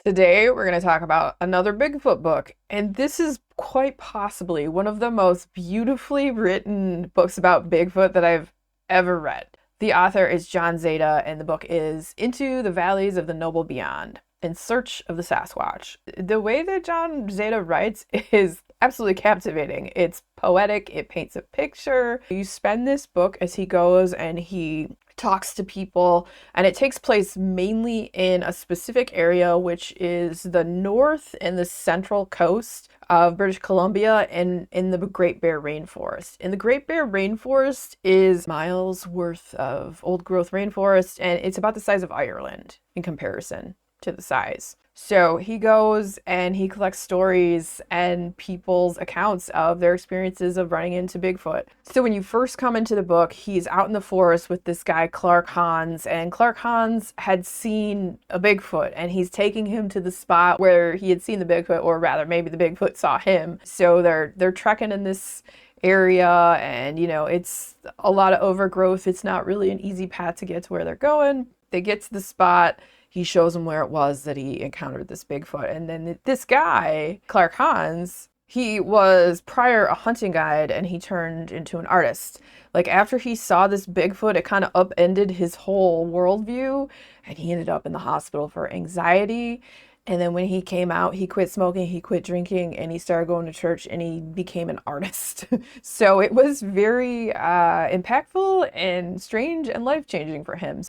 Today, we're going to talk about another Bigfoot book, and this is quite possibly one of the most beautifully written books about Bigfoot that I've ever read. The author is John Zada, and the book is Into the Valleys of the Noble Beyond, In Search of the Sasquatch. The way that John Zada writes is absolutely captivating. It's poetic, it paints a picture. You spend this book as he goes and he talks to people, and it takes place mainly in a specific area, which is the north and the central coast of British Columbia and in the Great Bear Rainforest. And the Great Bear Rainforest is miles worth of old growth rainforest, and it's about the size of Ireland in comparison to the size. So he goes and he collects stories and people's accounts of their experiences of running into Bigfoot. So when you first come into the book, he's out in the forest with this guy, Clark Hans, and Clark Hans had seen a Bigfoot and he's taking him to the spot where he had seen the Bigfoot, or rather maybe the Bigfoot saw him. So they're trekking in this area, and it's a lot of overgrowth. It's not really an easy path to get to where they're going. They get to the spot. He shows them where it was that he encountered this Bigfoot. And then this guy, Clark Hans, he was prior a hunting guide and he turned into an artist. Like after he saw this Bigfoot, it kind of upended his whole worldview, and he ended up in the hospital for anxiety. And then when he came out, he quit smoking, he quit drinking, and he started going to church, and he became an artist. So it was very impactful and strange and life-changing for him.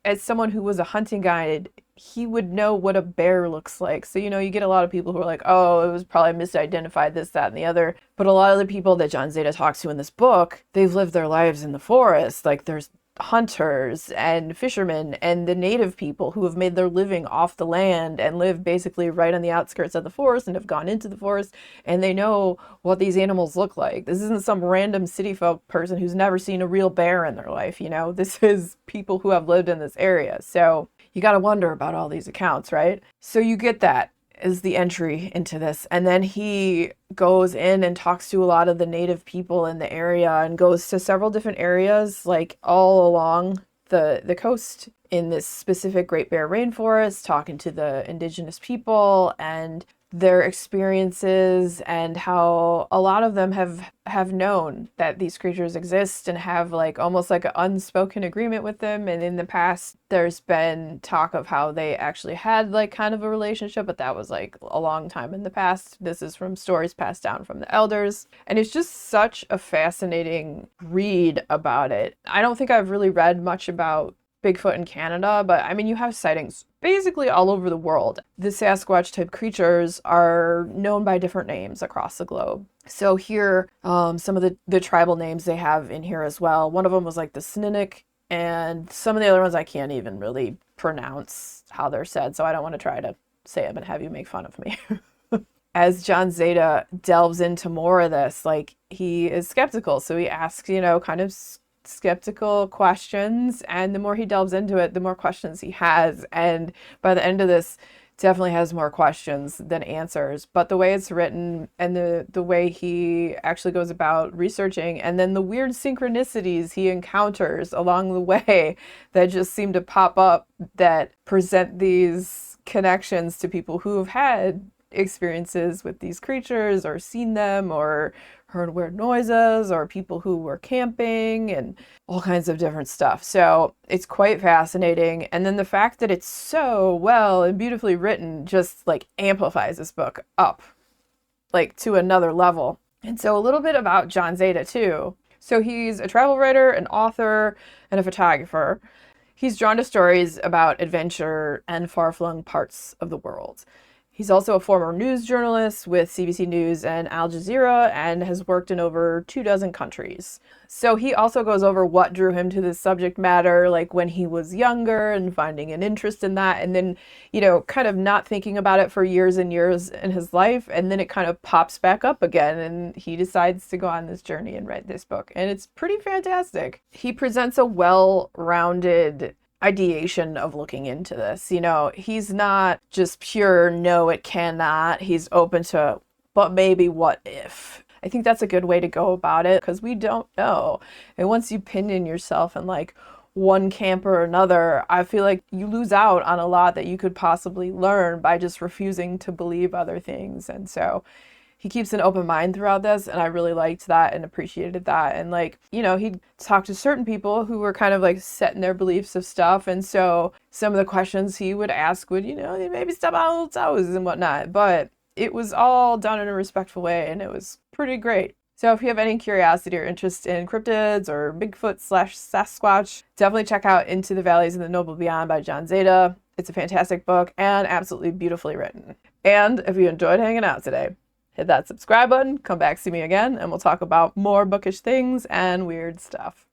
As someone who was a hunting guide, he would know what a bear looks like. So, you get a lot of people who are like, oh, it was probably misidentified, this, that, and the other. But a lot of the people that John Zada talks to in this book, they've lived their lives in the forest. Like there's hunters and fishermen and the native people who have made their living off the land and live basically right on the outskirts of the forest and have gone into the forest, and they know what these animals look like. This isn't some random city folk person who's never seen a real bear in their life. This is people who have lived in this area. So you got to wonder about all these accounts, right? So you get that is the entry into this. And then he goes in and talks to a lot of the native people in the area and goes to several different areas, like all along the coast in this specific Great Bear Rainforest, talking to the indigenous people and their experiences, and how a lot of them have known that these creatures exist and have like almost like an unspoken agreement with them. And in the past there's been talk of how they actually had like kind of a relationship, but that was like a long time in the past. This is from stories passed down from the elders, and it's just such a fascinating read about it. I don't think I've really read much about Bigfoot in Canada, but I mean, you have sightings basically all over the world. The Sasquatch type creatures are known by different names across the globe. So here, some of the tribal names they have in here as well. One of them was like the Snuneymuxw, and some of the other ones I can't even really pronounce how they're said, so I don't want to try to say them and have you make fun of me. As John Zada delves into more of this, like he is skeptical, so he asks, kind of skeptical questions, and the more he delves into it, the more questions he has, and by the end of this definitely has more questions than answers. But the way it's written and the way he actually goes about researching, and then the weird synchronicities he encounters along the way that just seem to pop up that present these connections to people who have had experiences with these creatures or seen them or heard weird noises, or people who were camping and all kinds of different stuff. So it's quite fascinating. And then the fact that it's so well and beautifully written just like amplifies this book up like to another level. And so a little bit about John Zada too. So he's a travel writer, an author, and a photographer. He's drawn to stories about adventure and far-flung parts of the world. He's also a former news journalist with CBC News and Al Jazeera, and has worked in over 24 countries. So he also goes over what drew him to this subject matter, like when he was younger and finding an interest in that, and then, kind of not thinking about it for years and years in his life, and then it kind of pops back up again, and he decides to go on this journey and write this book, and it's pretty fantastic. He presents a well-rounded ideation of looking into this. He's not just pure, no, it cannot. He's open to, but maybe what if? I think that's a good way to go about it, because we don't know. And once you pinion yourself and like, one camp or another, I feel like you lose out on a lot that you could possibly learn by just refusing to believe other things. And so he keeps an open mind throughout this, and I really liked that and appreciated that. And like, you know, he'd talk to certain people who were kind of like set in their beliefs of stuff, and so some of the questions he would ask would, you know, maybe step on toes and whatnot, but it was all done in a respectful way, and it was pretty great. So if you have any curiosity or interest in cryptids or Bigfoot slash Sasquatch, definitely check out Into the Valleys and the Noble Beyond by John Zada. It's a fantastic book and absolutely beautifully written. And if you enjoyed hanging out today, hit that subscribe button, come back, see me again, and we'll talk about more bookish things and weird stuff.